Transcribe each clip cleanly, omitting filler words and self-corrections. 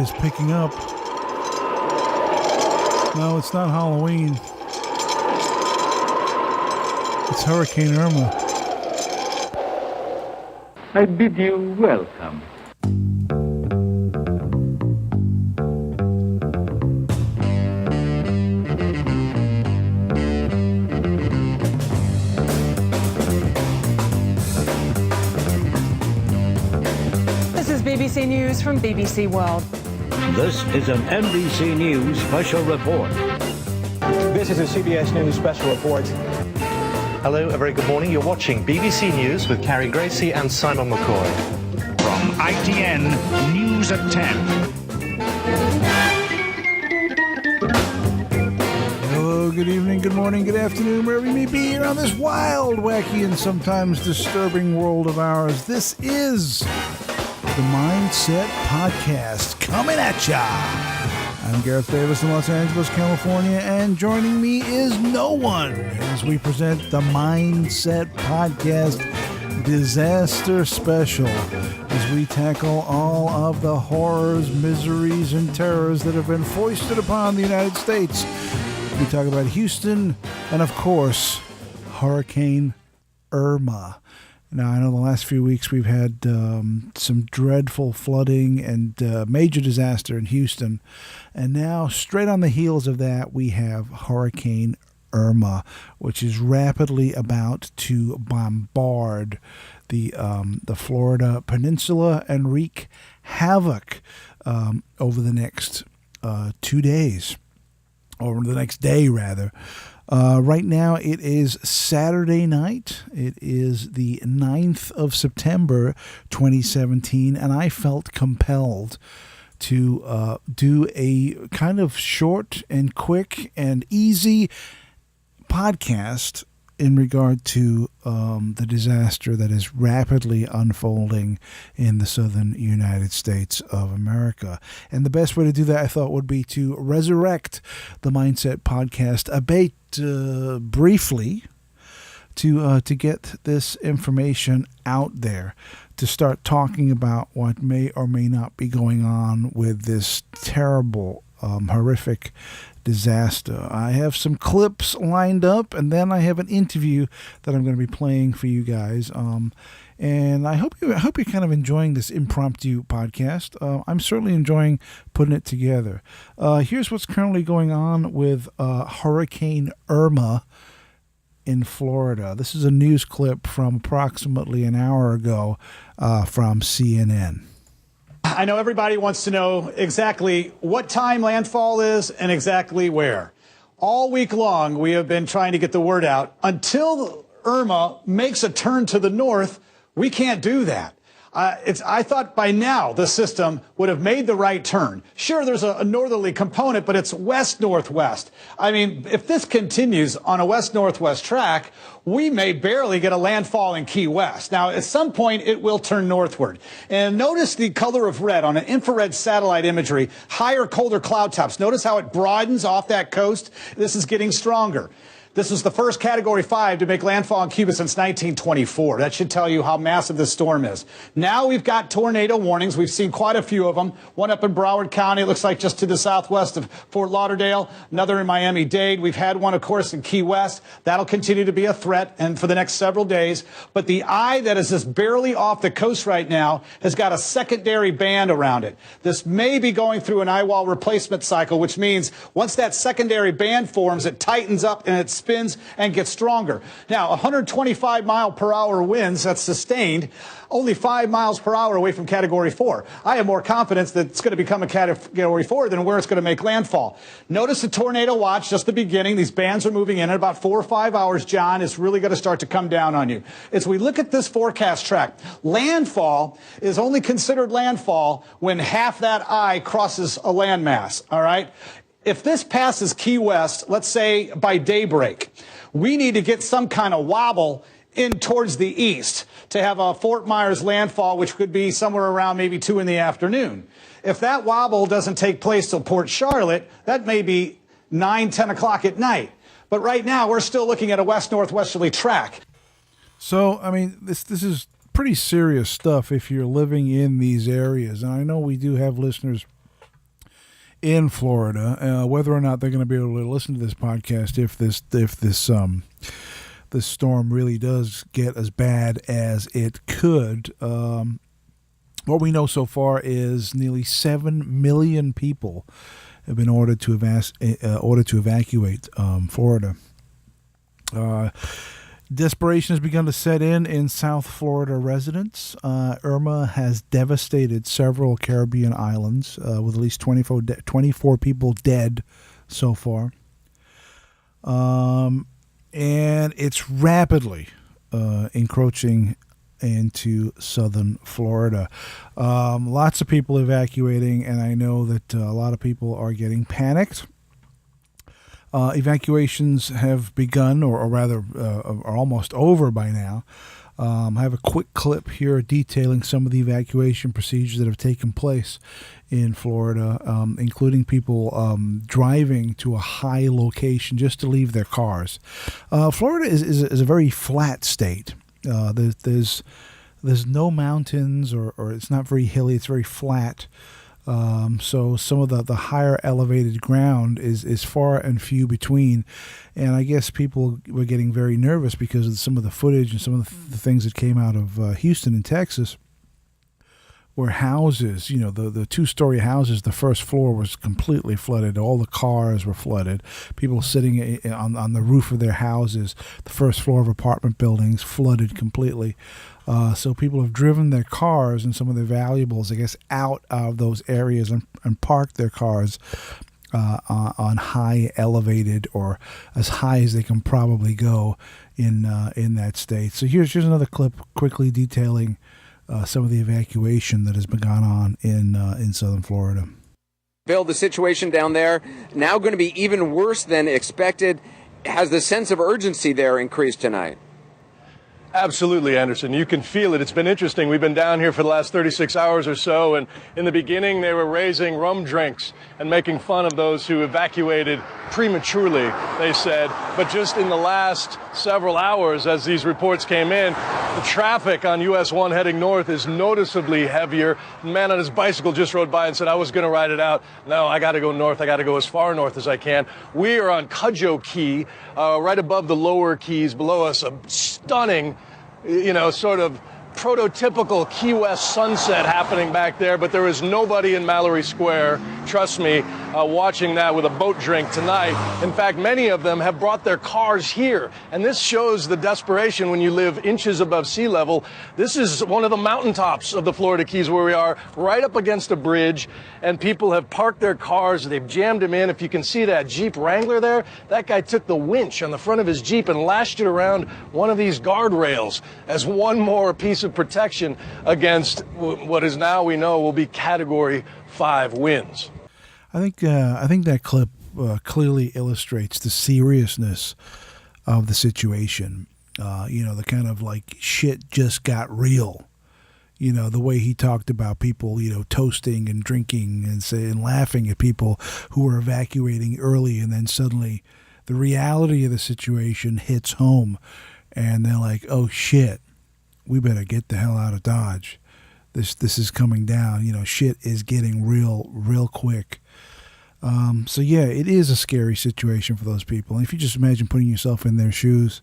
is picking up. No, it's not Halloween. It's Hurricane Irma. I bid you welcome. This is BBC News from BBC World. This is an NBC News special report. This is a CBS News special report. Hello, a very good morning. You're watching BBC News with Carrie Gracie and Simon McCoy. From ITN News at 10. Hello, good evening, good morning, good afternoon, wherever you may be here on this wild, wacky, and sometimes disturbing world of ours. This is the Mindset Podcast coming at ya. I'm Gareth Davis in Los Angeles, California, and joining me is no one as we present the Mindset Podcast Disaster Special as we tackle all of the horrors, miseries, and terrors that have been foisted upon the United States. We talk about Houston and, of course, Hurricane Irma. Now, I know the last few weeks we've had some dreadful flooding and major disaster in Houston. And now, straight on the heels of that, we have Hurricane Irma, which is rapidly about to bombard the Florida peninsula and wreak havoc over the next 2 days, or the next day, rather. Right now, it is Saturday night. It is the 9th of September, 2017, and I felt compelled to do a kind of short and quick and easy podcast in regard to the disaster that is rapidly unfolding in the southern United States of America. And the best way to do that, I thought, would be to resurrect the Mindset Podcast a bit briefly to get this information out there, to start talking about what may or may not be going on with this terrible, horrific disaster. I have some clips lined up, and then I have an interview that I'm going to be playing for you guys. And I hope you're kind of enjoying this impromptu podcast. I'm certainly enjoying putting it together. Here's what's currently going on with Hurricane Irma in Florida. This is a news clip from approximately an hour ago from CNN. I know everybody wants to know exactly what time landfall is and exactly where. All week long, we have been trying to get the word out. Until Irma makes a turn to the north, we can't do that. I thought by now the system would have made the right turn. Sure, there's a northerly component, but it's west-northwest. I mean, if this continues on a west-northwest track, we may barely get a landfall in Key West. Now, at some point, it will turn northward. And notice the color of red on an infrared satellite imagery, higher, colder cloud tops. Notice how it broadens off that coast. This is getting stronger. This was the first Category 5 to make landfall in Cuba since 1924. That should tell you how massive this storm is. Now we've got tornado warnings. We've seen quite a few of them. One up in Broward County, it looks like just to the southwest of Fort Lauderdale. Another in Miami-Dade. We've had one, of course, in Key West. That'll continue to be a threat and for the next several days. But the eye that is just barely off the coast right now has got a secondary band around it. This may be going through an eye wall replacement cycle, which means once that secondary band forms, it tightens up and it spins and gets stronger. Now, 125 mile per hour winds, that's sustained, only 5 miles per hour away from Category 4. I have more confidence that it's going to become a Category 4 than where it's going to make landfall. Notice the tornado watch, just the beginning. These bands are moving in about 4 or 5 hours, John. It's really going to start to come down on you. As we look at this forecast track, landfall is only considered landfall when half that eye crosses a landmass, all right? If this passes Key West, let's say by daybreak, we need to get some kind of wobble in towards the east to have a Fort Myers landfall, which could be somewhere around maybe 2 in the afternoon. If that wobble doesn't take place till Port Charlotte, that may be 9, 10 o'clock at night. But right now, we're still looking at a west-northwesterly track. So, I mean, this is pretty serious stuff if you're living in these areas. And I know we do have listeners in Florida. Whether or not they're going to be able to listen to this podcast if this storm really does get as bad as it could. What we know so far is nearly 7 million people have been ordered to evacuate Florida. Desperation has begun to set in South Florida residents. Irma has devastated several Caribbean islands with at least 24 people dead so far. And it's rapidly encroaching into southern Florida. Lots of people evacuating, and I know that a lot of people are getting panicked. Evacuations have begun, or rather are almost over by now. I have a quick clip here detailing some of the evacuation procedures that have taken place in Florida, including people driving to a high location just to leave their cars. Florida is a very flat state. There's no mountains, or it's not very hilly. It's very flat. So some of the higher elevated ground is far and few between. And I guess people were getting very nervous because of some of the footage and some of the things that came out of Houston and Texas, where houses, the two-story houses, the first floor was completely flooded. All the cars were flooded. People sitting on the roof of their houses, the first floor of apartment buildings flooded completely. So people have driven their cars and some of their valuables, I guess, out of those areas and parked their cars on high elevated, or as high as they can probably go in that state. So here's another clip quickly detailing some of the evacuation that has been going on in southern Florida. Bill, the situation down there now going to be even worse than expected. Has the sense of urgency there increased tonight? Absolutely, Anderson. You can feel it. It's been interesting. We've been down here for the last 36 hours or so, and in the beginning they were raising rum drinks and making fun of those who evacuated prematurely, they said. But just in the last several hours, as these reports came in, the traffic on US 1 heading north is noticeably heavier. A man on his bicycle just rode by and said, I was going to ride it out. No, I got to go north. I got to go as far north as I can. We are on Cudjoe Key, right above the lower keys. Below us, a stunning, sort of prototypical Key West sunset happening back there, but there is nobody in Mallory Square, trust me, watching that with a boat drink tonight. In fact, many of them have brought their cars here, and this shows the desperation when you live inches above sea level. This is one of the mountaintops of the Florida Keys where we are, right up against a bridge, and people have parked their cars, they've jammed them in. If you can see that Jeep Wrangler there, that guy took the winch on the front of his Jeep and lashed it around one of these guardrails as one more piece of protection against what is now, we know, will be Category 5 winds. I think that clip clearly illustrates the seriousness of the situation. The kind of like shit just got real. The way he talked about people, toasting and drinking and laughing at people who were evacuating early, and then suddenly the reality of the situation hits home, and they're like, "Oh shit, we better get the hell out of Dodge. This is coming down. Shit is getting real quick." So yeah, it is a scary situation for those people. And if you just imagine putting yourself in their shoes,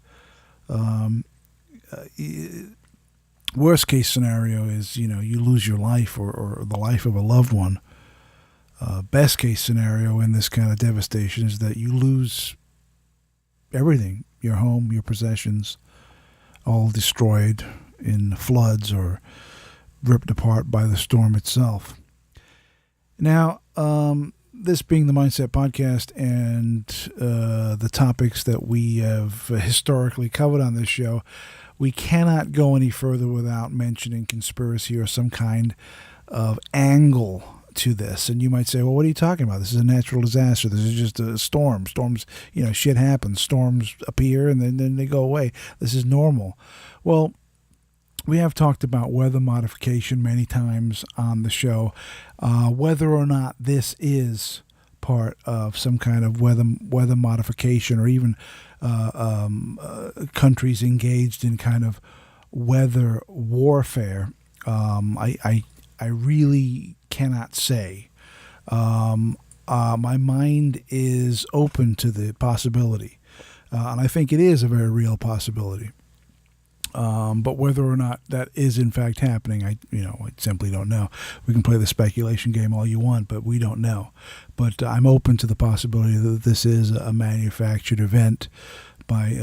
worst case scenario is, you lose your life or the life of a loved one. Best case scenario in this kind of devastation is that you lose everything, your home, your possessions, all destroyed in floods or ripped apart by the storm itself. Now, this being the Mindset Podcast and the topics that we have historically covered on this show, we cannot go any further without mentioning conspiracy or some kind of angle to this. And you might say, well, what are you talking about? This is a natural disaster. This is just a storm. Storms, shit happens. Storms appear and then they go away. This is normal. Well, we have talked about weather modification many times on the show. Whether or not this is part of some kind of weather modification, or even countries engaged in kind of weather warfare, I really cannot say. my mind is open to the possibility. And I think it is a very real possibility. But whether or not that is in fact happening, I simply don't know. We can play the speculation game all you want, but we don't know. But I'm open to the possibility that this is a manufactured event by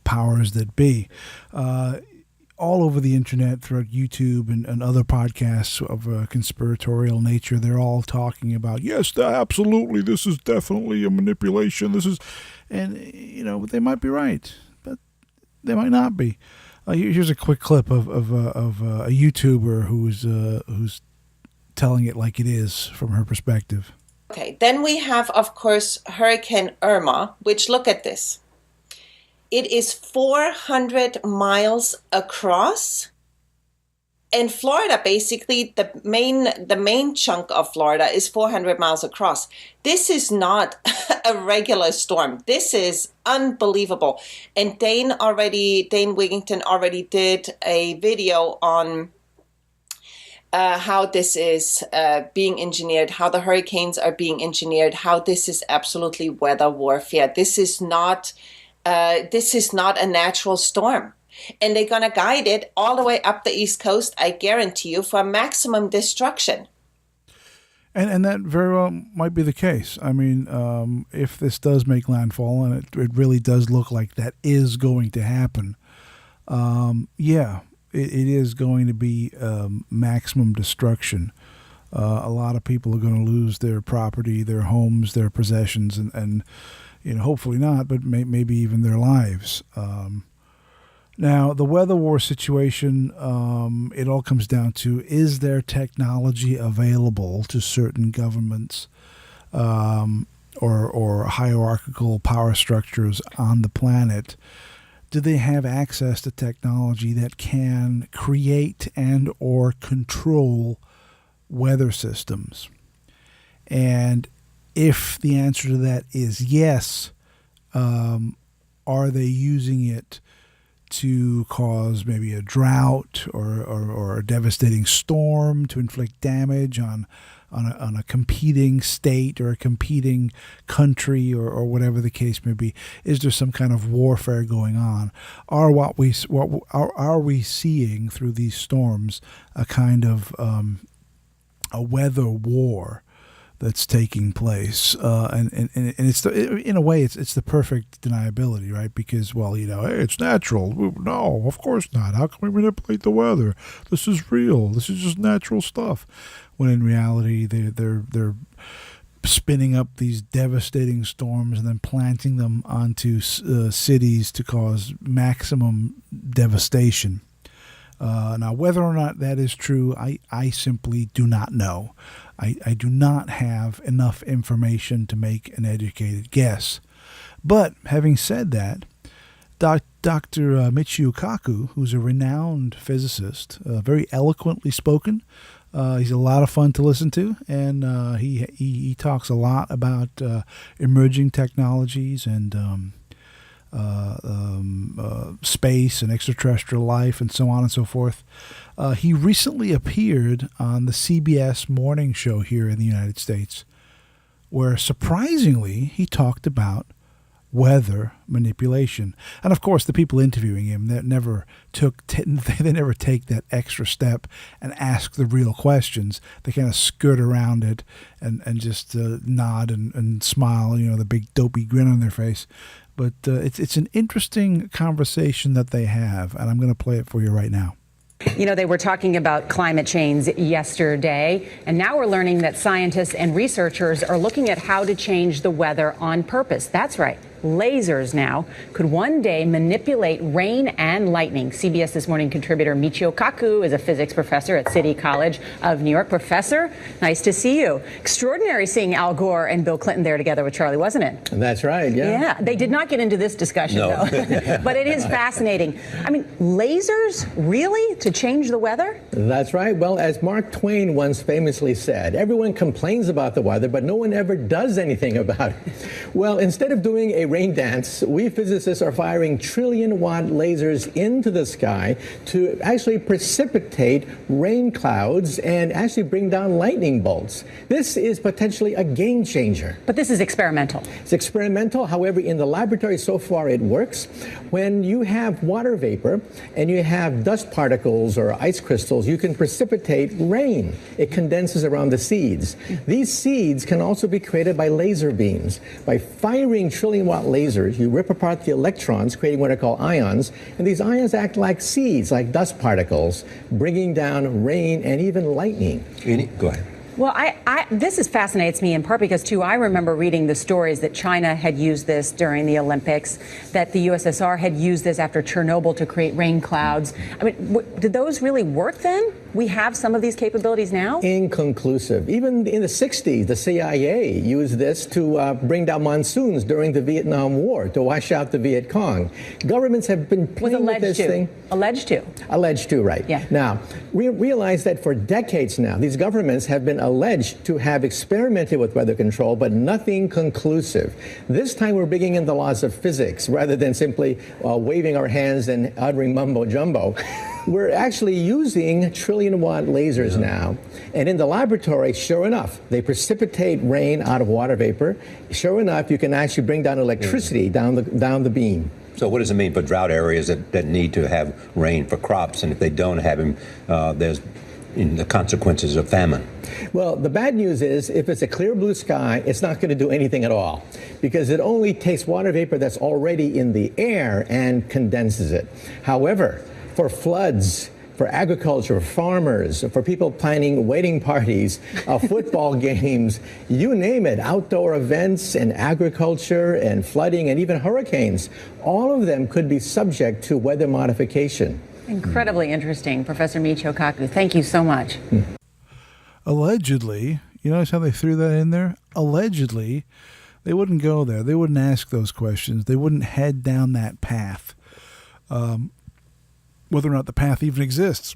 powers that be. All over the internet, throughout YouTube and other podcasts of a conspiratorial nature, they're all talking about, yes, absolutely, this is definitely a manipulation. And they might be right, but they might not be. Here's a quick clip of a YouTuber who's telling it like it is from her perspective. Okay, then we have, of course, Hurricane Irma, which, look at this. It is 400 miles across. And Florida, basically, the main chunk of Florida is 400 miles across. This is not a regular storm. This is unbelievable. And Dane Wigington already did a video on how this is being engineered, how the hurricanes are being engineered, how this is absolutely weather warfare. This is not a natural storm. And they're going to guide it all the way up the East Coast, I guarantee you, for maximum destruction. And that very well might be the case. I mean, if this does make landfall, and it really does look like that is going to happen, it is going to be maximum destruction. A lot of people are going to lose their property, their homes, their possessions, and hopefully not, but maybe even their lives. Now, the weather war situation, it all comes down to, is there technology available to certain governments or hierarchical power structures on the planet? Do they have access to technology that can create and or control weather systems? And if the answer to that is yes, are they using it to cause maybe a drought or a devastating storm to inflict damage on a competing state or a competing country or whatever the case may be? Is there some kind of warfare going on? Are we seeing through these storms a kind of a weather war that's taking place, and it's in a way it's the perfect deniability, right? Because hey, it's natural. No, of course not. How can we manipulate the weather? This is real. This is just natural stuff. When in reality, they're spinning up these devastating storms and then planting them onto cities to cause maximum devastation. Now, whether or not that is true, I simply do not know. I do not have enough information to make an educated guess. But having said that, Dr. Michio Kaku, who's a renowned physicist, very eloquently spoken, he's a lot of fun to listen to, and he talks a lot about emerging technologies and space and extraterrestrial life and so on and so forth. He recently appeared on the CBS morning show here in the United States, where surprisingly he talked about weather manipulation. And of course, the people interviewing him they never take that extra step and ask the real questions. They kind of skirt around it and just nod and smile, the big dopey grin on their face. But it's an interesting conversation that they have, and I'm going to play it for you right now. They were talking about climate change yesterday, and now we're learning that scientists and researchers are looking at how to change the weather on purpose. That's right. Lasers now could one day manipulate rain and lightning. CBS This Morning contributor Michio Kaku is a physics professor at City College of New York. Professor, nice to see you. Extraordinary seeing Al Gore and Bill Clinton there together with Charlie, wasn't it? That's right, yeah. Yeah, they did not get into this discussion, though. But it is fascinating. I mean, lasers, really, to change the weather? That's right. Well, as Mark Twain once famously said, everyone complains about the weather, but no one ever does anything about it. Well, instead of doing a rain dance, we physicists are firing trillion-watt lasers into the sky to actually precipitate rain clouds and actually bring down lightning bolts. This is potentially a game changer. But this is experimental. It's experimental. However, in the laboratory so far it works. When you have water vapor and you have dust particles or ice crystals, you can precipitate rain. It condenses around the seeds. These seeds can also be created by laser beams. By firing trillion-watt lasers, you rip apart the electrons, creating what are called ions, and these ions act like seeds, like dust particles, bringing down rain and even lightning. Go ahead. Well, this fascinates me in part because, too, I remember reading the stories that China had used this during the Olympics, that the USSR had used this after Chernobyl to create rain clouds. I mean, did those really work then? We have some of these capabilities now? Inconclusive. Even in the 60s, the CIA used this to bring down monsoons during the Vietnam War, to wash out the Viet Cong. Governments have been playing with this thing. Alleged to. Alleged to, right. Yeah. Now, we realize that for decades now, these governments have been alleged to have experimented with weather control, but nothing conclusive. This time we're bringing in the laws of physics rather than simply waving our hands and uttering mumbo jumbo. We're actually using trillion-watt lasers now. And in the laboratory, sure enough, they precipitate rain out of water vapor. Sure enough, you can actually bring down electricity down the beam. So what does it mean for drought areas that need to have rain for crops? And if they don't have them, there's the consequences of famine. Well, the bad news is if it's a clear blue sky, it's not going to do anything at all because it only takes water vapor that's already in the air and condenses it. However, for floods, for agriculture, for farmers, for people planning wedding parties, football games, you name it, outdoor events and agriculture and flooding and even hurricanes, all of them could be subject to weather modification. Incredibly interesting, Professor Michio Kaku. Thank you so much. Allegedly, you notice how they threw that in there? Allegedly, they wouldn't go there. They wouldn't ask those questions. They wouldn't head down that path. Whether or not the path even exists,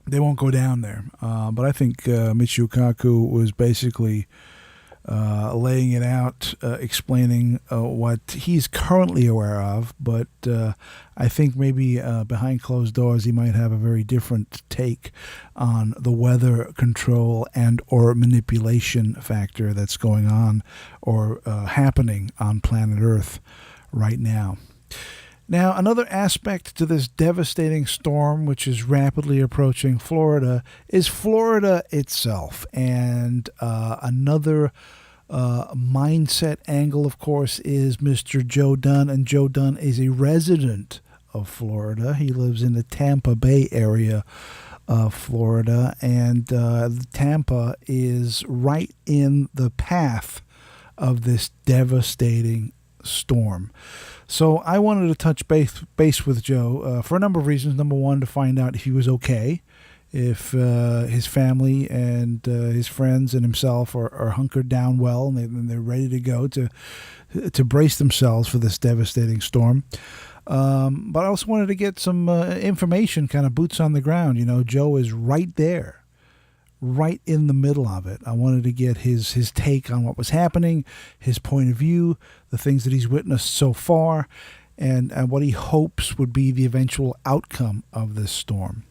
they won't go down there. But I think Michio Kaku was basically laying it out, explaining what he's currently aware of. But I think maybe behind closed doors, he might have a very different take on the weather control and or manipulation factor that's going on or happening on planet Earth right now. Now, another aspect to this devastating storm, which is rapidly approaching Florida, is Florida itself. And another mindset angle, of course, is Mr. Joe Dunn. And Joe Dunn is a resident of Florida. He lives in the Tampa Bay area of Florida. And Tampa is right in the path of this devastating storm. So I wanted to touch base with Joe for a number of reasons. Number one, to find out if he was okay, if his family and his friends and himself are hunkered down well and they're ready to go to brace themselves for this devastating storm. But I also wanted to get some information, kind of boots on the ground. You know, Joe is right there, right in the middle of it. I wanted to get his take on what was happening, his point of view, the things that he's witnessed so far, and what he hopes would be the eventual outcome of this storm.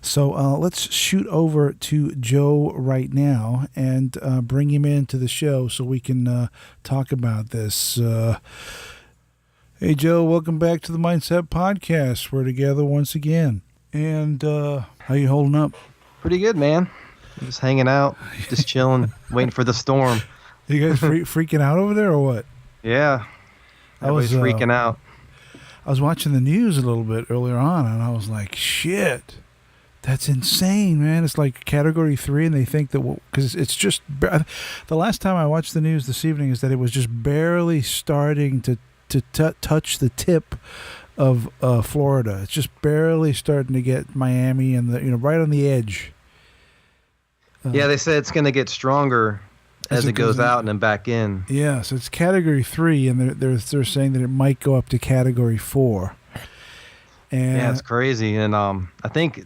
So let's shoot over to Joe right now and bring him into the show so we can talk about this. Hey, Joe, welcome back to the Mindset Podcast. We're together once again. And how you holding up? Pretty good, man. Just hanging out, just chilling, waiting for the storm. You guys freaking out over there or what? Yeah. I was freaking out. I was watching the news a little bit earlier on, and I was like, shit, that's insane, man. It's like Category 3, and they think that, because it's just, the last time I watched the news this evening is that it was just barely starting to touch the tip of Florida. It's just barely starting to get Miami and right on the edge. Yeah, they said it's going to get stronger as it goes out and then back in. Yeah, so it's Category 3, and they're saying that it might go up to Category 4. And yeah, it's crazy. And I think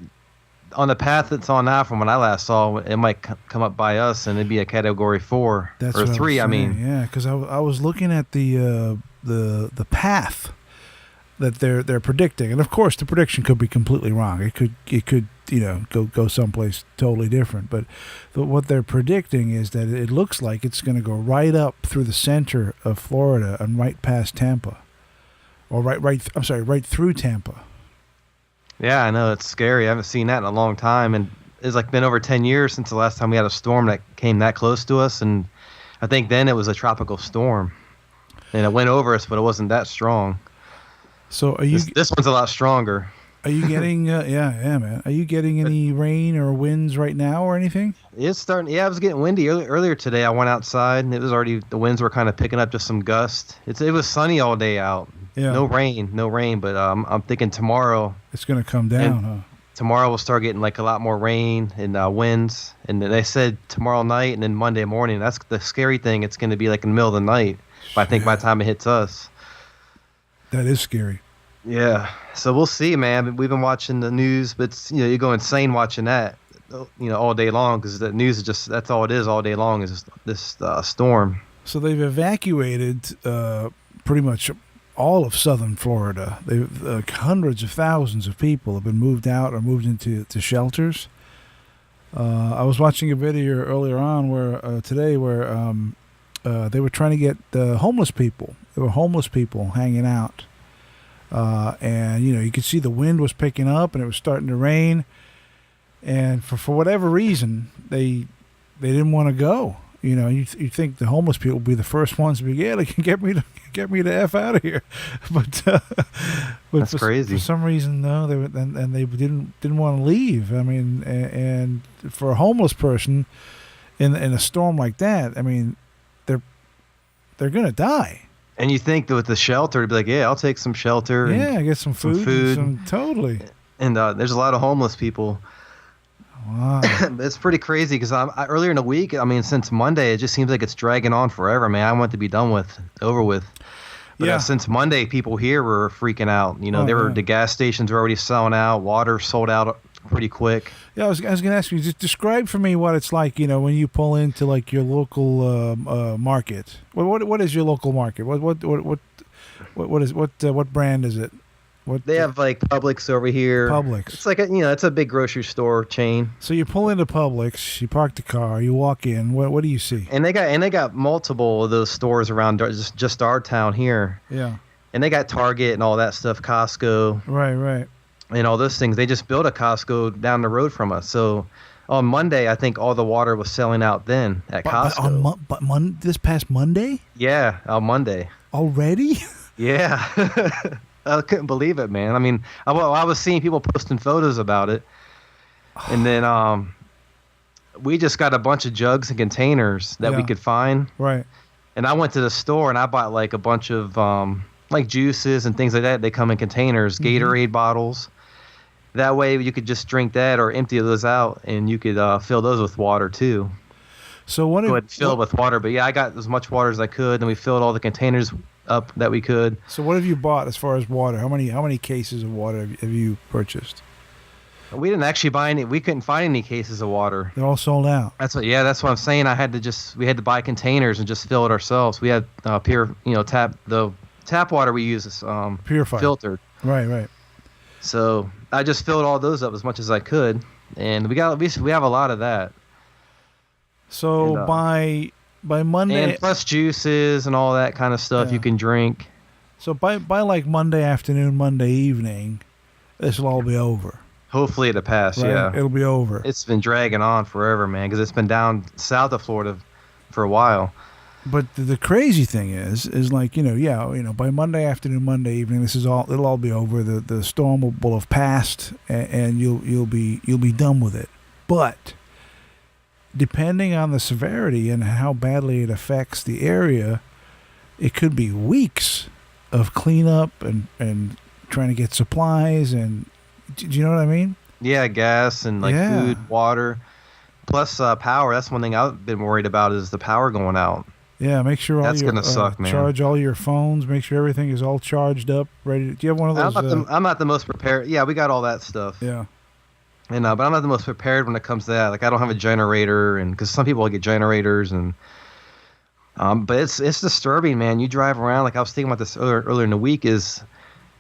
on the path it's on now, from what I last saw, it might come up by us, and it'd be a Category 4 or 3. I mean, yeah, because I was looking at the the path that they're predicting, and of course the prediction could be completely wrong. It could go someplace totally different. But what they're predicting is that it looks like it's going to go right up through the center of Florida and right past Tampa, or right through Tampa. Yeah, I know, it's scary. I haven't seen that in a long time, and it's like been over 10 years since the last time we had a storm that came that close to us, and I think then it was a tropical storm, and it went over us, but it wasn't that strong. So are you? This one's a lot stronger. Are you getting? Yeah, man. Are you getting any rain or winds right now or anything? It's starting. Yeah, it was getting windy earlier today. I went outside and it was already, the winds were kind of picking up just some gusts. It was sunny all day out. Yeah. No rain. But I'm thinking tomorrow it's going to come down. Huh? Tomorrow we'll start getting like a lot more rain and winds. And they said tomorrow night and then Monday morning. That's the scary thing. It's going to be like in the middle of the night. But I think by the time it hits us. That is scary. Yeah. So we'll see, man. We've been watching the news, but you go insane watching that, all day long, because the news is that's all it is all day long is this storm. So they've evacuated pretty much all of southern Florida. Hundreds of thousands of people have been moved out or moved into shelters. I was watching a video earlier on today where they were trying to get homeless people. There were homeless people hanging out. And you could see the wind was picking up and it was starting to rain, and for whatever reason they didn't want to go. You think the homeless people would be the first ones to be, they can get me the F out of here, but that's crazy. For some reason, no, they didn't want to leave. I mean, and for a homeless person in a storm like that, I mean, they're gonna die. And you think that with the shelter, to be like, yeah, I'll take some shelter. Yeah, get some food. Totally. And there's a lot of homeless people. Wow. It's pretty crazy because earlier in the week, I mean, since Monday, it just seems like it's dragging on forever, man. I want it to be over with. But since Monday, people here were freaking out. The gas stations were already selling out. Water sold out pretty quick. Yeah, I was going to ask you, just describe for me what it's like, when you pull into like your local market. What is your local market? What brand is it? They have like Publix over here. Publix. It's like it's a big grocery store chain. So you pull into Publix, you park the car, you walk in. What do you see? And they got multiple of those stores around just our town here. Yeah. And they got Target and all that stuff, Costco. Right. And all those things. They just built a Costco down the road from us. So on Monday, I think all the water was selling out then at Costco. But this past Monday? Yeah, on Monday. Already? Yeah. I couldn't believe it, man. I mean, I was seeing people posting photos about it. And then we just got a bunch of jugs and containers that we could find. Right. And I went to the store and I bought like a bunch of like juices and things like that. They come in containers, Gatorade bottles. That way you could just drink that or empty those out, and you could fill those with water too. So go ahead and fill it with water. But yeah, I got as much water as I could, and we filled all the containers up that we could. So what have you bought as far as water? How many cases of water have you purchased? We didn't actually buy any. We couldn't find any cases of water. They're all sold out. That's what I'm saying. We had to buy containers and just fill it ourselves. We had the tap water we use is purified, filtered. Right. So I just filled all those up as much as I could, and we have a lot of that. So by Monday, and plus juices and all that kind of stuff you can drink. So by like Monday afternoon, Monday evening, this will all be over. Hopefully it'll pass. Right? Yeah, it'll be over. It's been dragging on forever, man, because it's been down south of Florida for a while. But the crazy thing is like, by Monday afternoon, Monday evening, it'll all be over. The storm will have passed, and you'll be done with it. But depending on the severity and how badly it affects the area, it could be weeks of cleanup and trying to get supplies. And do you know what I mean? Yeah, gas and food, water, plus power. That's one thing I've been worried about is the power going out. Yeah, make sure that's gonna suck, man. Charge all your phones. Make sure everything is all charged up, ready. Do you have one of those? I'm not the most prepared. Yeah, we got all that stuff. Yeah. And but I'm not the most prepared when it comes to that. Like I don't have a generator, and because some people get generators, and But it's disturbing, man. You drive around, like I was thinking about this earlier in the week, is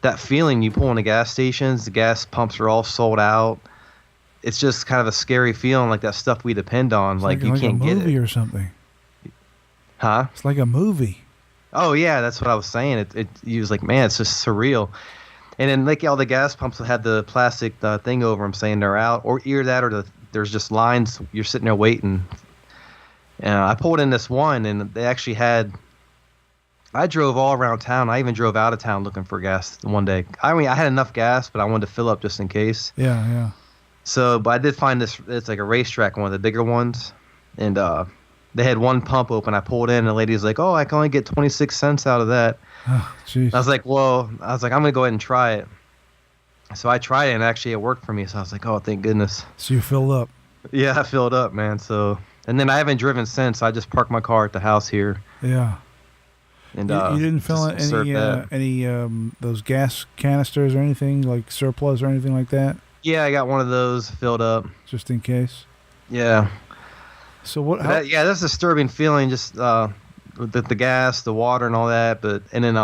that feeling you pull in the gas stations, the gas pumps are all sold out. It's just kind of a scary feeling, like that stuff we depend on, It's like you can't get it. Like a movie or something. Huh? It's like a movie. Oh yeah, that's what I was saying. You was like, man, it's just surreal. And then like all the gas pumps will have the plastic thing over them saying they're out, or either that, or there's just lines. You're sitting there waiting. I pulled in this one, and they actually had. I drove all around town. I even drove out of town looking for gas one day. I mean, I had enough gas, but I wanted to fill up just in case. Yeah. So, but I did find this. It's like a racetrack, one of the bigger ones, and they had one pump open. I pulled in, and the lady's like, "Oh, I can only get 26 cents out of that." Oh, jeez. I was like, I'm gonna go ahead and try it. So I tried it, and actually it worked for me. So I was like, oh, thank goodness. So you filled up. Yeah, I filled up, man. So, and then I haven't driven since. I just parked my car at the house here. Yeah. And you didn't fill in any those gas canisters or anything, like surplus or anything like that? Yeah, I got one of those filled up. Just in case? Yeah. So what? That's a disturbing feeling, just the gas, the water, and all that. And then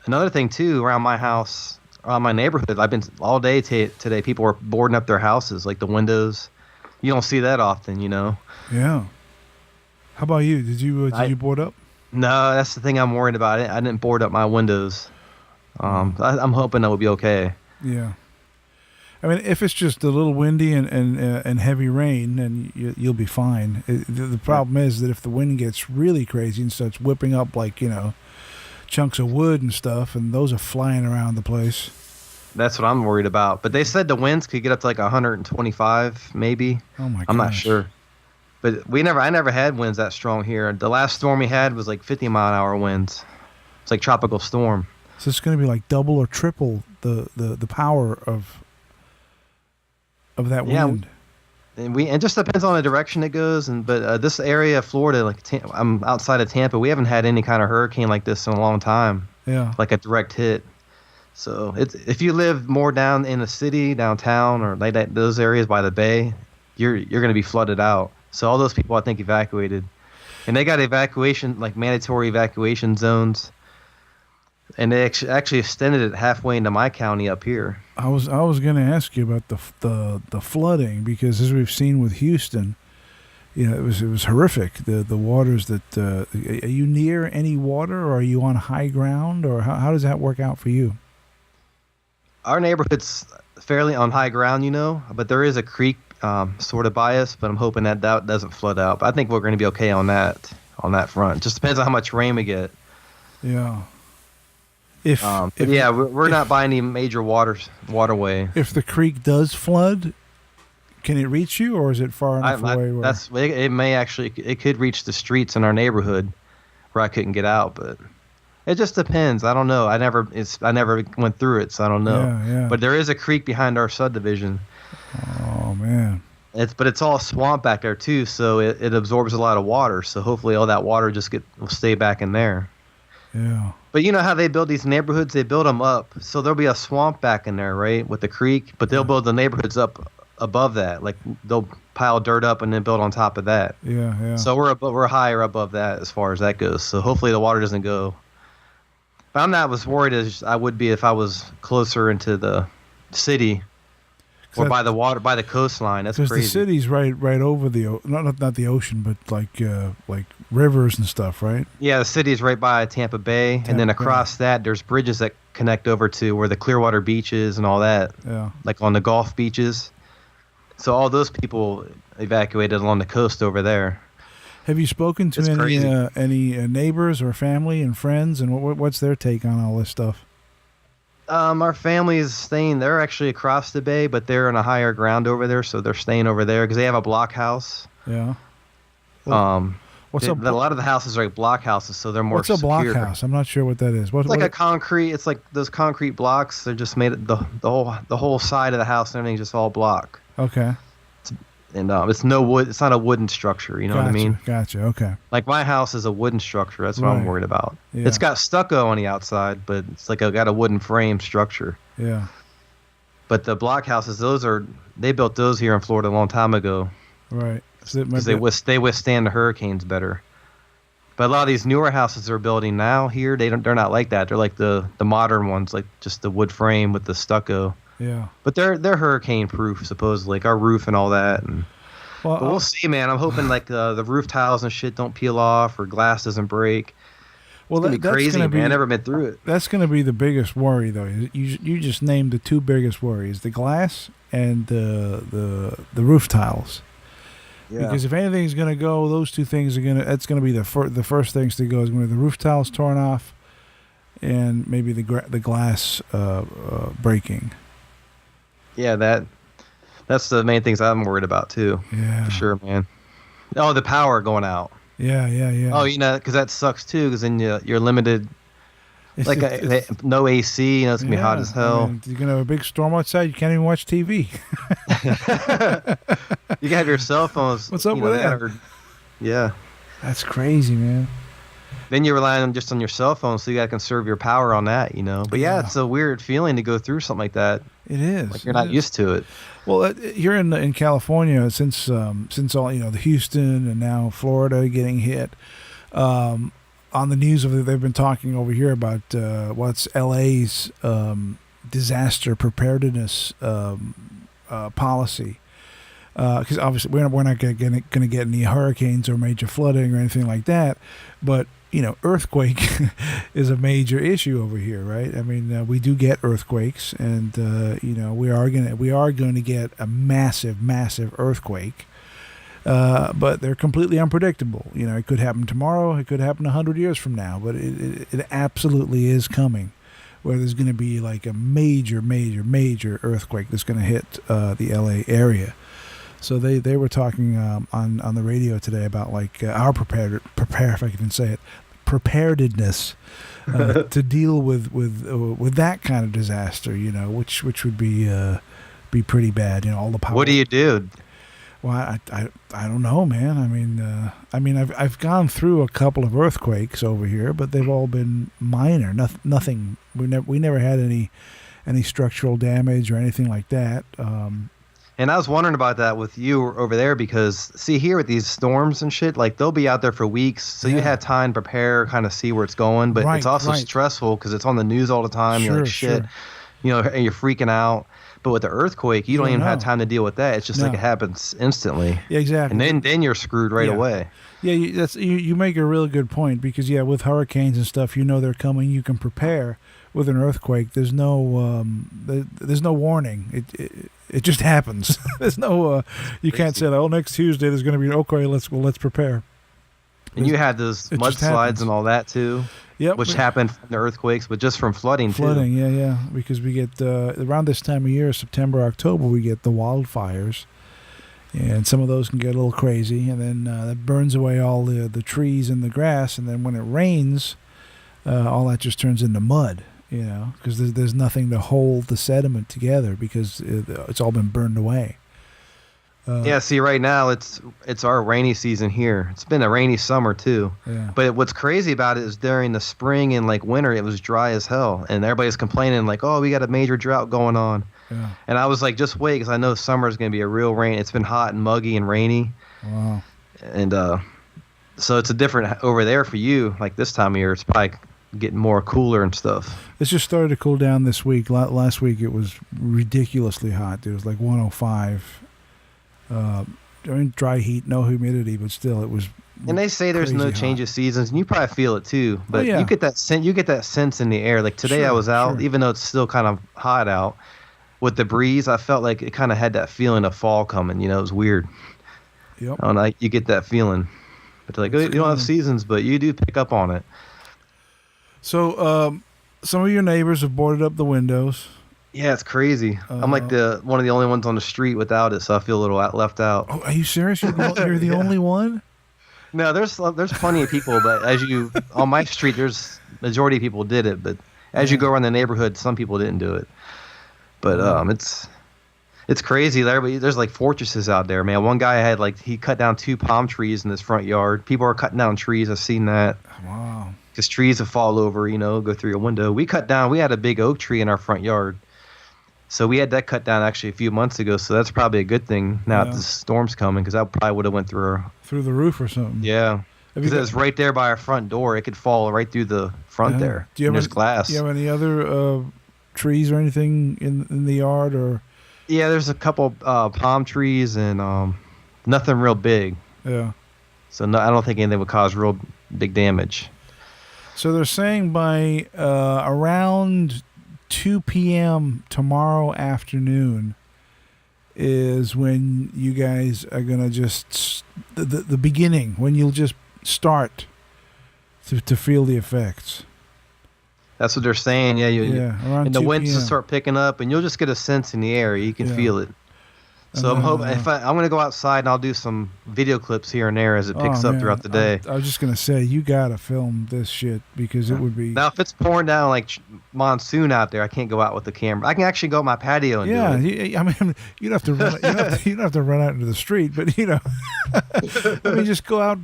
another thing too, around my house, around my neighborhood, I've been all day today. People are boarding up their houses, like the windows. You don't see that often, you know. Yeah. How about you? Did you board up? No, that's the thing I'm worried about. I didn't board up my windows. I'm hoping that will be okay. Yeah. I mean, if it's just a little windy and heavy rain, then you'll be fine. The problem is that if the wind gets really crazy and starts whipping up, like, chunks of wood and stuff, and those are flying around the place. That's what I'm worried about. But they said the winds could get up to like 125, maybe. Oh my gosh. I'm not sure. But I never had winds that strong here. The last storm we had was like 50-mile-an-hour winds. It's like tropical storm. So it's going to be like double or triple the power of that wind. And it just depends on the direction it goes. But this area of Florida, like I'm outside of Tampa, we haven't had any kind of hurricane like this in a long time. Yeah, like a direct hit. So if you live more down in the city, downtown, or like those areas by the bay, you're going to be flooded out. So all those people, I think, evacuated, and they got mandatory evacuation zones. And they actually extended it halfway into my county up here. I was going to ask you about the flooding, because as we've seen with Houston, it was horrific. The waters that are you near any water, or are you on high ground, or how does that work out for you? Our neighborhood's fairly on high ground, but there is a creek sort of by us. But I'm hoping that doesn't flood out. But I think we're going to be okay on that front. Just depends on how much rain we get. Yeah. We're not by any major waterway. If the creek does flood, can it reach you, or is it far enough away? It could reach the streets in our neighborhood where I couldn't get out, but it just depends. I don't know. I never went through it, so I don't know. Yeah. But there is a creek behind our subdivision. Oh man. It's all swamp back there too, so it absorbs a lot of water. So hopefully all that water will stay back in there. Yeah. But you know how they build these neighborhoods? They build them up. So there'll be a swamp back in there, right, with the creek. But they'll build the neighborhoods up above that. Like they'll pile dirt up and then build on top of that. Yeah. So we're higher above that as far as that goes. So hopefully the water doesn't go. But I'm not as worried as I would be if I was closer into the city or by the water, by the coastline. That's crazy. Because the city's right over the not the ocean, but like rivers and stuff, right? Yeah, the city's right by Tampa Bay, and then across that there's bridges that connect over to where the Clearwater Beach is and all that. Yeah. Like on the Gulf beaches. So all those people evacuated along the coast over there. Have you spoken to any neighbors or family and friends, and what's their take on all this stuff? Our family is staying. They're actually across the bay, but they're on a higher ground over there, so they're staying over there because they have a block house. Yeah. A lot of the houses are like block houses, so they're more secure. What's a block house? I'm not sure what that is. It's like concrete. It's like those concrete blocks. They're just made the whole side of the house and everything's just all block. Okay. It's no wood. It's not a wooden structure. You know what I mean? Gotcha. Okay. Like my house is a wooden structure. That's what I'm worried about. Yeah. It's got stucco on the outside, but it's like got a wooden frame structure. Yeah. But the block houses, they built those here in Florida a long time ago. Right. Because they withstand the hurricanes better. But a lot of these newer houses they're building now here, they're not like that. They're like the modern ones, like just the wood frame with the stucco. Yeah. But they're hurricane proof, supposedly, like our roof and all that. And but we'll see, man. I'm hoping like the roof tiles and shit don't peel off or glass doesn't break. Well, it's gonna be crazy, man. I've never been through it. That's gonna be the biggest worry, though. You just named the two biggest worries: the glass and the roof tiles. Yeah. Because if anything's gonna go, those two things are gonna. That's gonna be the first things to go. Is going to be the roof tiles torn off, and maybe the glass breaking. Yeah, that's the main things I'm worried about too. Yeah, for sure, man. Oh, the power going out. Yeah. Oh, because that sucks too. Because then you're limited. No AC. It's gonna be hot as hell. I mean, you're gonna have a big storm outside. You can't even watch TV. You can have your cell phones. What's up with that? Yeah, that's crazy, man. Then you're relying just on your cell phone, so you gotta conserve your power on that. But yeah, it's a weird feeling to go through something like that. It is. Like you're not used to it. Well, you're in California since all the Houston and now Florida getting hit. On the news they've been talking over here about what's LA's disaster preparedness policy. Because obviously we're not going to get any hurricanes or major flooding or anything like that, but earthquake is a major issue over here, right? I mean, we do get earthquakes, and we are going to get a massive earthquake, but they're completely unpredictable. It could happen tomorrow, it could happen 100 years from now, but it absolutely is coming. Where there's going to be like a major earthquake that's going to hit the LA area. So they were talking on the radio today about like our prepare if I can say it, preparedness to deal with that kind of disaster, which would be pretty bad. All the power. What do you do? Well, I don't know, man. I mean I've gone through a couple of earthquakes over here, but they've all been minor. Nothing. We never had any structural damage or anything like that. And I was wondering about that with you over there because, see, here with these storms and shit, like they'll be out there for weeks, so you have time to prepare, kind of see where it's going. But it's also stressful because it's on the news all the time. You're like, shit, and you're freaking out. But with the earthquake, you don't even have time to deal with that. It's just like it happens instantly. Yeah, exactly. And then you're screwed right away. Yeah, you make a really good point because with hurricanes and stuff, they're coming. You can prepare. With an earthquake, there's no warning. It just happens. There's no you can't say that. Next Tuesday there's going to be an earthquake. Let's prepare. And you had those mudslides and all that too. Yep. Which happened from the earthquakes, but just from flooding too. Flooding, yeah. Because we get around this time of year, September, October, we get the wildfires, and some of those can get a little crazy, and then that burns away all the trees and the grass, and then when it rains, all that just turns into mud. Because there's nothing to hold the sediment together because it's all been burned away. See, right now it's our rainy season here. It's been a rainy summer too. Yeah. But what's crazy about it is during the spring and like winter, it was dry as hell, and everybody's complaining like, "Oh, we got a major drought going on." Yeah. And I was like, "Just wait, because I know summer is going to be a real rain. It's been hot and muggy and rainy." Wow. And so it's a different over there for you. Like this time of year, it's probably getting more cooler and stuff. It's just started to cool down this week. Last week it was ridiculously hot. It was like 105. During dry heat, no humidity, but still it was. And they say there's no change of seasons, and you probably feel it too. But you get that sense. You get that sense in the air. Like today, I was out, even though it's still kind of hot out, with the breeze. I felt like it kind of had that feeling of fall coming. It was weird. Yep. And you get that feeling. But like you don't have seasons, but you do pick up on it. So, some of your neighbors have boarded up the windows. Yeah, it's crazy. I'm like one of the only ones on the street without it, so I feel a little left out. Oh, are you serious? You're the only one? No, there's plenty of people, but on my street, there's majority of people did it, but as you go around the neighborhood, some people didn't do it. But it's crazy. There's like fortresses out there, man. One guy had he cut down 2 palm trees in his front yard. People are cutting down trees. I've seen that. Wow. Because trees will fall over, go through your window. We had a big oak tree in our front yard. So we had that cut down actually a few months ago. So that's probably a good thing now that the storm's coming, because that probably would have went through the roof or something. Yeah. Because it's right there by our front door. It could fall right through the front there. There's glass. Do you have any other trees or anything in the yard? Or yeah, there's a couple palm trees and nothing real big. Yeah. So I don't think anything would cause real big damage. So they're saying by around 2 p.m. tomorrow afternoon is when you guys are going to just, the beginning, when you'll just start to feel the effects. That's what they're saying. Yeah, around and the 2 winds will p.m. start picking up, and you'll just get a sense in the air. You can feel it. So And I'm hoping then, I'm going to go outside and I'll do some video clips here and there as it picks up throughout the day. I was just going to say, you got to film this shit because it would be... Now, if it's pouring down like monsoon out there, I can't go out with the camera. I can actually go on my patio and do it. I mean, you'd have to run. You don't have to run out into the street, but I mean, just go out,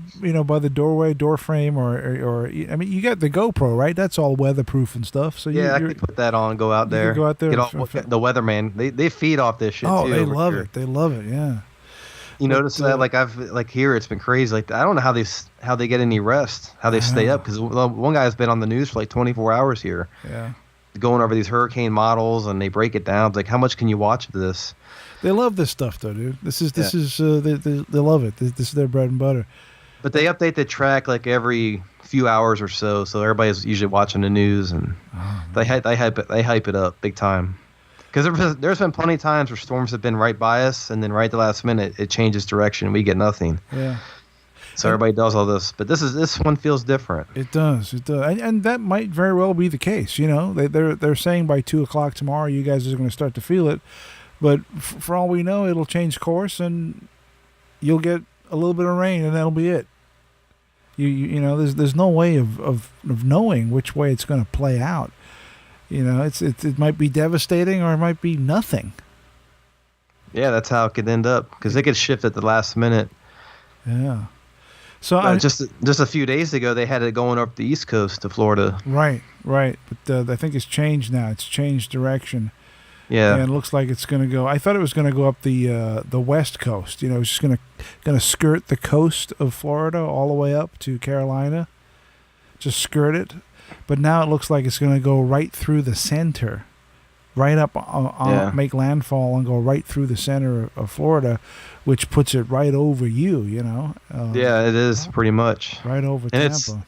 by the doorway, door frame, or I mean, you got the GoPro, right? That's all weatherproof and stuff. So I can put that on, go out there, go out there. Get all, the weatherman. They feed off this shit. Oh, too they over love here. it. They love it. Yeah. You notice that, like here, it's been crazy. Like I don't know how they get any rest, how they stay up, because one guy's been on the news for like 24 hours here. Yeah. Going over these hurricane models, and they break it down. It's like, how much can you watch of this? They love this stuff, though, dude. This is they love it. This is their bread and butter. But they update the track like every few hours or so everybody's usually watching the news, and they hype it up big time. Because there's been plenty of times where storms have been right by us, and then right at the last minute it changes direction and we get nothing. Yeah. So everybody does all this, but this one feels different. It does, and that might very well be the case. They're saying by 2:00 tomorrow you guys are going to start to feel it, but for all we know, it'll change course and you'll get a little bit of rain, and that'll be it. There's no way of knowing which way it's going to play out. It might be devastating or it might be nothing. Yeah, that's how it could end up, because it could shift at the last minute. Yeah. So just a few days ago, they had it going up the East Coast to Florida. Right. But I think it's changed now. It's changed direction. Yeah. And it looks like it's going to go. I thought it was going to go up the West Coast. It's just going to skirt the coast of Florida all the way up to Carolina. Just skirt it. But now it looks like it's going to go right through the center, right up make landfall and go right through the center of Florida, which puts it right over you, yeah, it is pretty much. Right over and Tampa.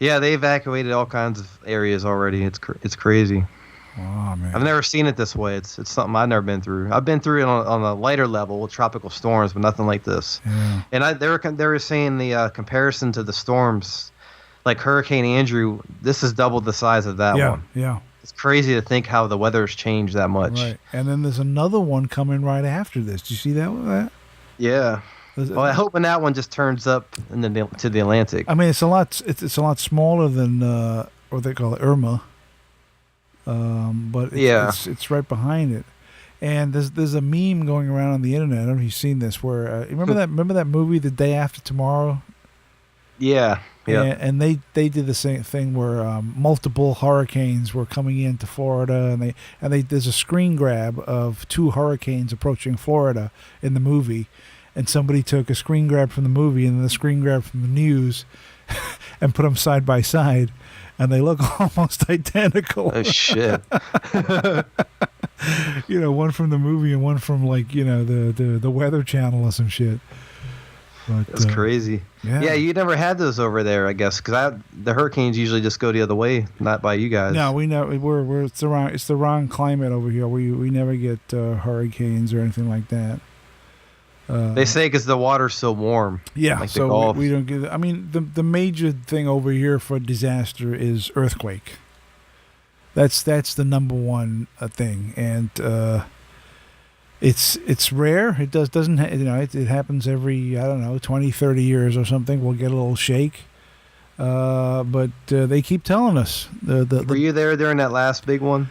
They evacuated all kinds of areas already. It's crazy. Oh, man. I've never seen it this way. It's something I've never been through. I've been through it on a lighter level with tropical storms, but nothing like this. Yeah. And they were saying the comparison to the storms, like Hurricane Andrew, this is double the size of that one. Yeah. It's crazy to think how the weather's changed that much. Right. And then there's another one coming right after this. Do you see that? Yeah. Well, I hope when that one just turns up to the Atlantic. I mean, it's a lot smaller than what they call it, Irma. But it's right behind it. And there's a meme going around on the internet. I don't know if you've seen this. Where remember that movie, The Day After Tomorrow? Yeah. Yeah. And they did the same thing where multiple hurricanes were coming into Florida, and there's a screen grab of 2 hurricanes approaching Florida in the movie, and somebody took a screen grab from the movie and then the screen grab from the news, and put them side by side, and they look almost identical. Oh shit! One from the movie and one from the Weather Channel or some shit. But, that's crazy. Yeah, you never had those over there, I guess, because the hurricanes usually just go the other way, not by you guys. No, we know it's the wrong climate over here. We never get hurricanes or anything like that. They say because the water's so warm. Yeah, like so we don't get. I mean, the major thing over here for disaster is earthquake. That's the number one thing, and it's rare. It doesn't it happens every 20, 30 years or something. We'll get a little shake, but they keep telling us. Were you there during that last big one?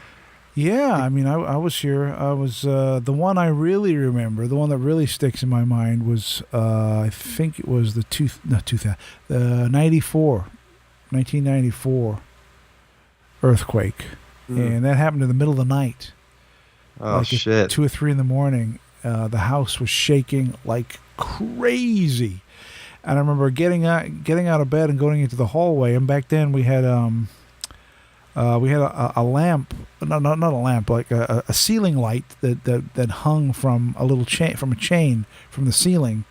Yeah, I mean, I was here. I was the one I really remember. The one that really sticks in my mind was I think it was the 1994 earthquake, and that happened in the middle of the night. Oh shit! 2 or 3 in the morning. The house was shaking like crazy, And I remember getting out of bed and going into the hallway. And back then we had a lamp, not a lamp, like a ceiling light that hung from a little chain from the ceiling.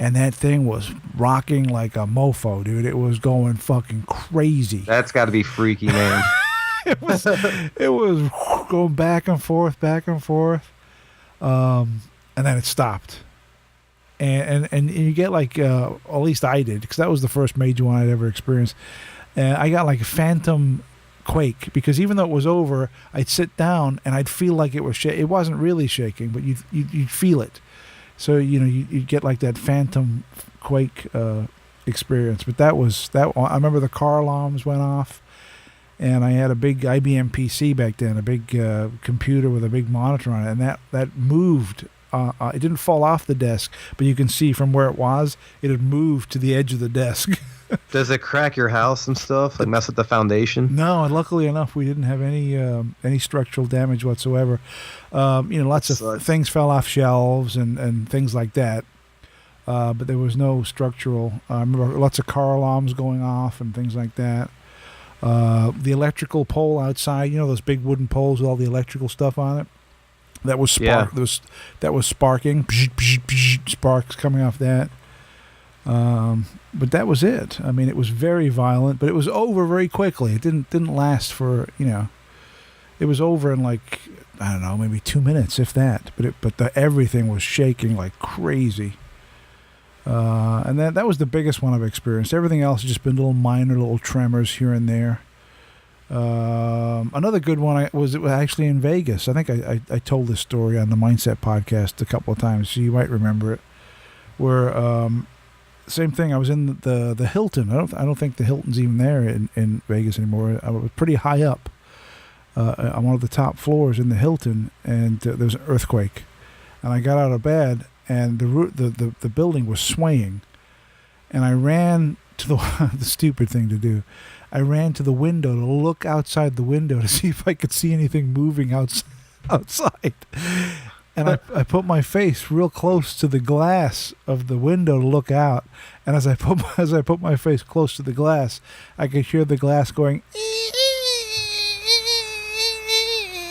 And that thing was rocking like a mofo, dude. It was going fucking crazy. That's got to be freaky, man. It was going back and forth, and then it stopped. And you get like, at least I did, because that was the first major one I'd ever experienced. I got like a phantom quake, because even though it was over, I'd sit down and I'd feel like it was shaking. It wasn't really shaking, but you'd feel it. So you'd get like that phantom quake experience. But that I remember the car alarms went off, and I had a big IBM PC back then, a big computer with a big monitor on it, and that moved. It didn't fall off the desk, but you can see from where it had moved to the edge of the desk. Does it crack your house and stuff? Like mess with the foundation? No, and luckily enough, we didn't have any structural damage whatsoever. Lots of things fell off shelves and things like that, but there was no structural. I remember lots of car alarms going off and things like that. The electrical pole outside, those big wooden poles with all the electrical stuff on it. That was that was sparking, sparks coming off that. But that was it. I mean, it was very violent, but it was over very quickly. It didn't last for It was over in like, I don't know, maybe 2 minutes, if that. But everything was shaking like crazy. And that was the biggest one I've experienced. Everything else has just been minor little tremors here and there. Another good one was actually in Vegas. I think I told this story on the Mindset podcast a couple of times, so you might remember it. Where same thing. I was in the Hilton. I don't think the Hilton's even there in Vegas anymore. I was pretty high up on one of the top floors in the Hilton, and there was an earthquake. And I got out of bed, and the building was swaying, and I ran to the stupid thing to do. I ran to the window to look outside the window to see if I could see anything moving outside. And I put my face real close to the glass of the window to look out. And as I put my face close to the glass, I could hear the glass going.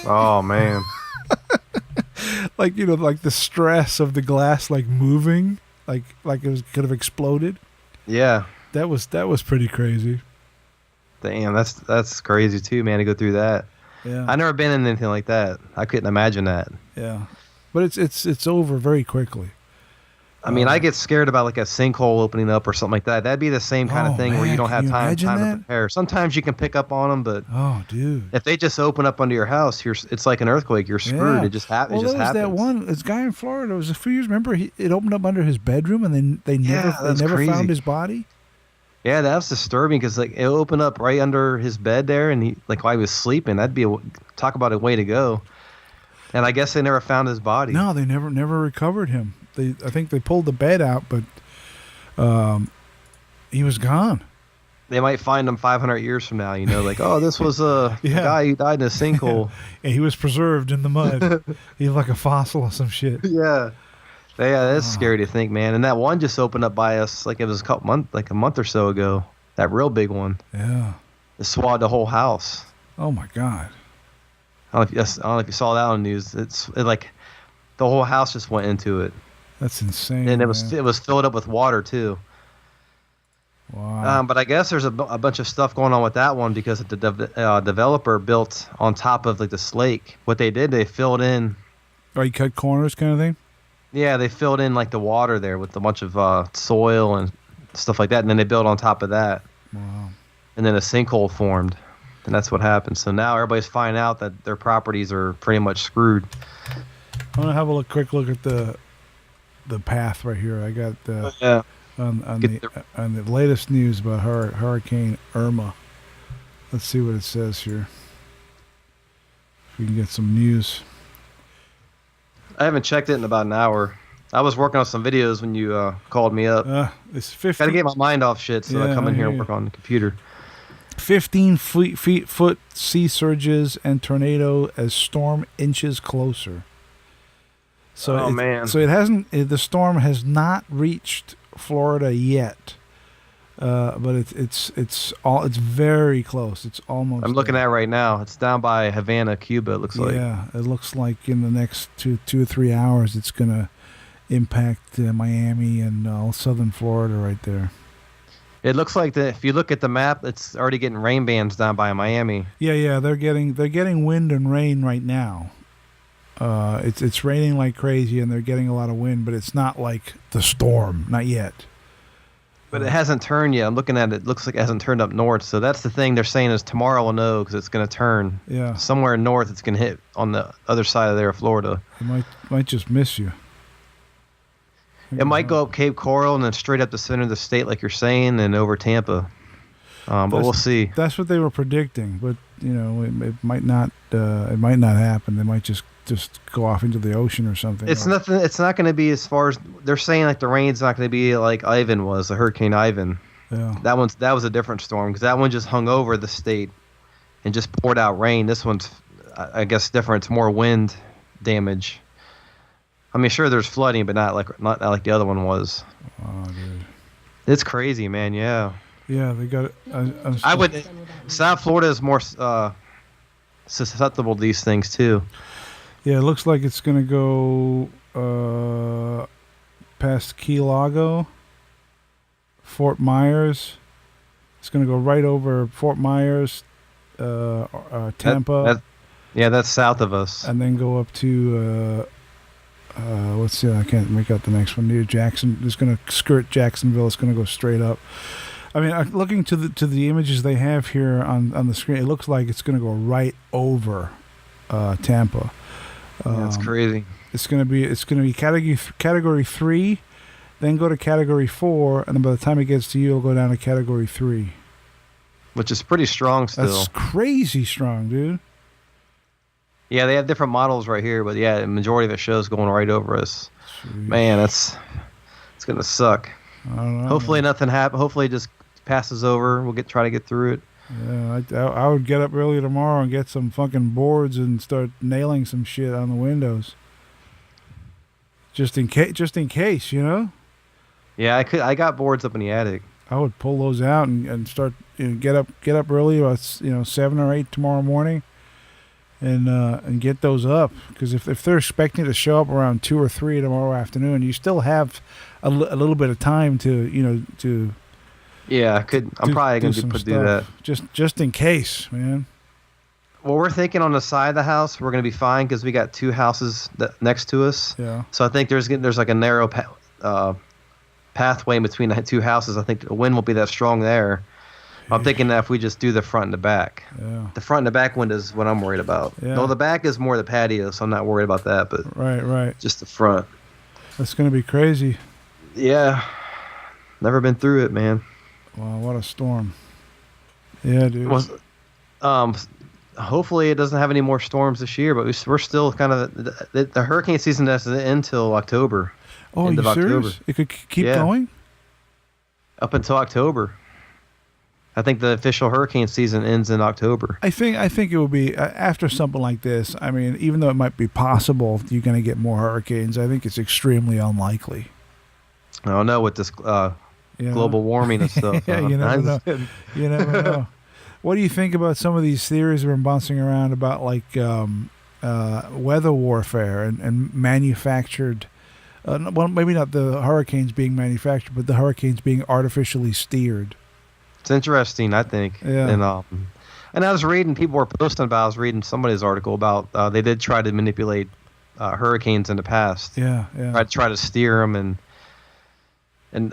Oh man! Like like the stress of the glass, like moving, like it could have exploded. Yeah, that was pretty crazy. Damn, that's crazy too, man, to go through that. Yeah, I never been in anything like that. I couldn't imagine that. Yeah, but it's over very quickly. I mean, I get scared about like a sinkhole opening up or something like that. That'd be the same kind of thing where you don't have time to prepare. Sometimes you can pick up on them, but dude, if they just open up under your house, it's like an earthquake. You're screwed. Yeah. It just happens. Well, there was that one. This guy in Florida. It was a few years. Remember, it opened up under his bedroom, and then they never found his body. Yeah, that was disturbing because like it opened up right under his bed there, and while he was sleeping, that'd be talk about a way to go. And I guess they never found his body. No, they never recovered him. I think they pulled the bed out, but he was gone. They might find him 500 years from now. Like, oh, this was a guy who died in a sinkhole. Yeah, he was preserved in the mud. He was like a fossil or some shit. Yeah. Yeah, that's scary to think, man. And that one just opened up by us, like it was a month or so ago. That real big one. Yeah. It swallowed the whole house. Oh my God. I don't know if you saw that on the news. It's like the whole house just went into it. That's insane. And it was filled up with water too. Wow. But I guess there's a bunch of stuff going on with that one because the developer built on top of like this lake. What they did, they filled in. Oh, you cut corners, kind of thing. Yeah, they filled in like the water there with a bunch of soil and stuff like that, and then they built on top of that. Wow. And then a sinkhole formed, and that's what happened. So now everybody's finding out that their properties are pretty much screwed. I want to have a quick look at the path right here. I got on the latest news about Hurricane Irma. Let's see what it says here. If we can get some news. I haven't checked it in about an hour. I was working on some videos when you called me up. It's 15. Gotta get my mind off shit, so I come in here and work on the computer. 15 foot sea surges and tornado as storm inches closer. So man. So it hasn't. The storm has not reached Florida yet. But it's very close. It's almost. I'm looking at it right now. It's down by Havana, Cuba. It looks like. Yeah, it looks like in the next two or 3 hours, it's gonna impact Miami and all southern Florida right there. It looks like if you look at the map, it's already getting rain bands down by Miami. Yeah, they're getting wind and rain right now. It's raining like crazy, and they're getting a lot of wind, but it's not like the storm, not yet. But it hasn't turned yet. I'm looking at it. It looks like it hasn't turned up north. So that's the thing they're saying is tomorrow we'll know because it's going to turn. Yeah. Somewhere north, it's going to hit on the other side of there, Florida. It might just miss you. It might go up Cape Coral and then straight up the center of the state, like you're saying, and over Tampa. But we'll see. That's what they were predicting. But it might not. It might not happen. They might just go off into the ocean or something. It's nothing. It's not going to be as far as they're saying. Like the rain's not going to be like Ivan was, the Hurricane Ivan. Yeah. That was a different storm because that one just hung over the state and just poured out rain. This one's, I guess, different. It's more wind damage. I mean, sure, there's flooding, but not like the other one was. Oh, dude. It's crazy, man. Yeah. Yeah, they got it. I would. South Florida is more susceptible to these things too. Yeah, it looks like it's going to go past Key Largo, Fort Myers. It's going to go right over Fort Myers, Tampa. That's south of us. And then go up to, let's see, I can't make out the next one. Near Jackson. It's going to skirt Jacksonville. It's going to go straight up. I mean, looking to the images they have here on the screen, it looks like it's going to go right over Tampa. That's crazy. It's gonna be category 3, then go to category 4, and then by the time it gets to you, it'll go down to category 3, which is pretty strong still. That's crazy strong, dude. Yeah, they have different models right here, but yeah, the majority of the show's going right over us. Jeez. Man, it's gonna suck. I don't know. Hopefully nothing happens. Hopefully it just passes over. We'll try to get through it. Yeah, I would get up early tomorrow and get some fucking boards and start nailing some shit on the windows. Just in case, Yeah, I got boards up in the attic. I would pull those out and start get up early, 7 or 8 tomorrow morning, and get those up, because if they're expecting to show up around 2 or 3 tomorrow afternoon, you still have a little bit of time to. Yeah, I'm probably going to do that. Just in case, man. Well, we're thinking on the side of the house, we're going to be fine because we got 2 houses next to us. Yeah. So I think there's like a narrow pathway between the 2 houses. I think the wind won't be that strong there. I'm thinking that if we just do the front and the back. Yeah. The front and the back window is what I'm worried about. Yeah. No, the back is more the patio, so I'm not worried about that. But right. Just the front. That's going to be crazy. Yeah. Never been through it, man. Wow, what a storm. Yeah, dude. Hopefully it doesn't have any more storms this year, but we're still kind of the hurricane season doesn't end until October. Oh, are you serious? It could keep going? Up until October. I think the official hurricane season ends in October. I think it will be after something like this. I mean, even though it might be possible you're going to get more hurricanes, I think it's extremely unlikely. I don't know with this global warming and stuff. Yeah, you never know. You never know. What do you think about some of these theories that are bouncing around about like weather warfare and manufactured? Well, maybe not the hurricanes being manufactured, but the hurricanes being artificially steered. It's interesting, I think. Yeah. And I was reading, people were posting about. I was reading somebody's article about they did try to manipulate hurricanes in the past. Yeah. Try to steer them and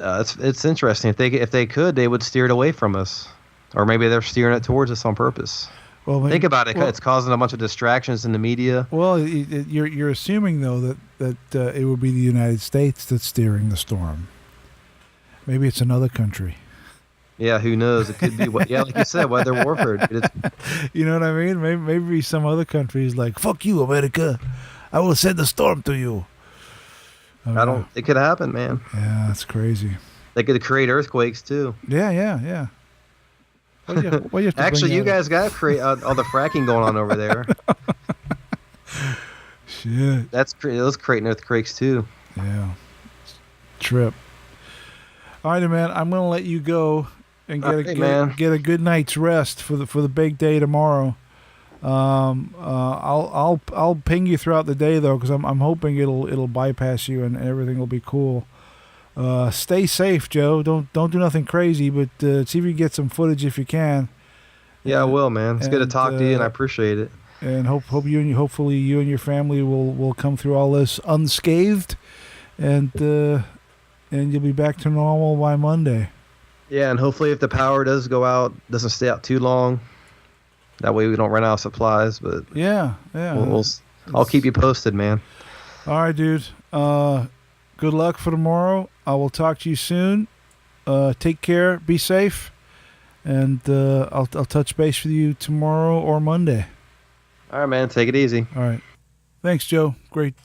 it's interesting. If they could, they would steer it away from us, or maybe they're steering it towards us on purpose. Well, maybe, think about it. It's causing a bunch of distractions in the media. Well, you're assuming though that it would be the United States that's steering the storm. Maybe it's another country. Yeah, who knows? It could be. Like you said, weather warfare. You know what I mean? Maybe some other country is like, "Fuck you, America! I will send the storm to you." It could happen, man. Yeah, that's crazy. They could create earthquakes too. Yeah. Well, actually, you guys got to create all the fracking going on over there. Shit. Those creating earthquakes too. Yeah. Trip. All right, man. I'm going to let you go and get a good night's rest for the big day tomorrow. I'll ping you throughout the day though, because I'm hoping it'll bypass you and everything will be cool. Stay safe, Joe. Don't do nothing crazy, but see if you can get some footage if you can. Yeah, I will, man. It's good to talk to you, and I appreciate it. And hopefully you and your family will come through all this unscathed, and you'll be back to normal by Monday. Yeah, and hopefully if the power does go out, doesn't stay out too long. That way we don't run out of supplies. But yeah. I'll keep you posted, man. All right, dude. Good luck for tomorrow. I will talk to you soon. Take care. Be safe. And I'll touch base with you tomorrow or Monday. All right, man. Take it easy. All right. Thanks, Joe. Great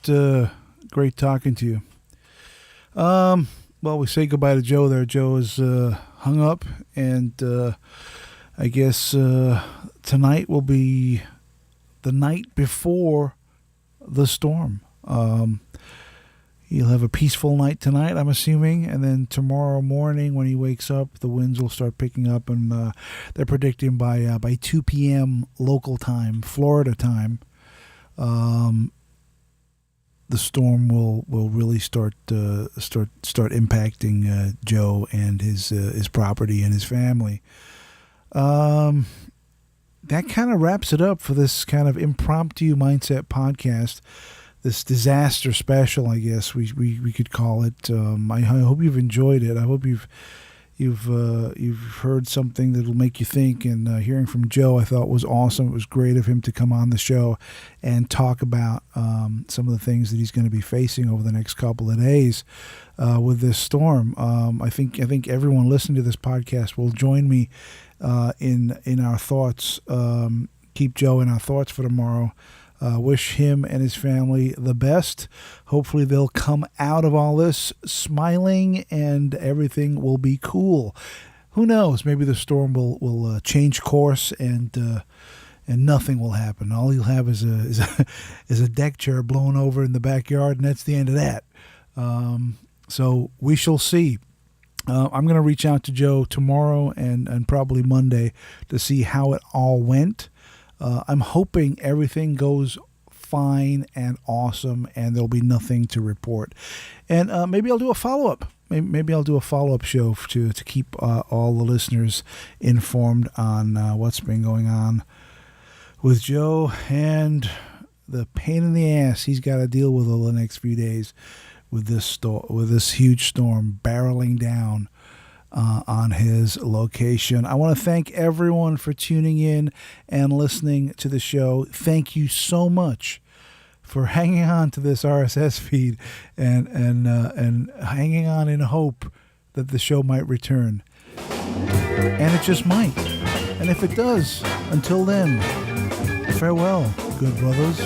talking to you. Well, we say goodbye to Joe there. Joe is hung up, and I guess tonight will be the night before the storm. He'll have a peaceful night tonight, I'm assuming, and then tomorrow morning when he wakes up, the winds will start picking up, and they're predicting by 2 p.m. local time, Florida time, the storm will really start impacting Joe and his property and his family. That kind of wraps it up for this kind of impromptu mindset podcast. This disaster special, I guess we could call it. I hope you've enjoyed it. I hope you've heard something that'll make you think. And hearing from Joe, I thought was awesome. It was great of him to come on the show and talk about some of the things that he's going to be facing over the next couple of days with this storm. I think everyone listening to this podcast will join me in our thoughts. Keep Joe in our thoughts for tomorrow. Wish him and his family the best. Hopefully they'll come out of all this smiling and everything will be cool. Who knows? Maybe the storm will change course and nothing will happen. All you'll have is a deck chair blown over in the backyard, and that's the end of that. So we shall see. I'm going to reach out to Joe tomorrow and probably Monday to see how it all went. I'm hoping everything goes fine and awesome, and there'll be nothing to report. And maybe I'll do a follow-up. Maybe I'll do a follow-up show to keep all the listeners informed on what's been going on with Joe and the pain in the ass he's got to deal with over the next few days with this huge storm barreling down on his location. I want to thank everyone for tuning in and listening to the show. Thank you so much for hanging on to this RSS feed and hanging on in hope that the show might return. And it just might. And if it does, until then, farewell, good brothers.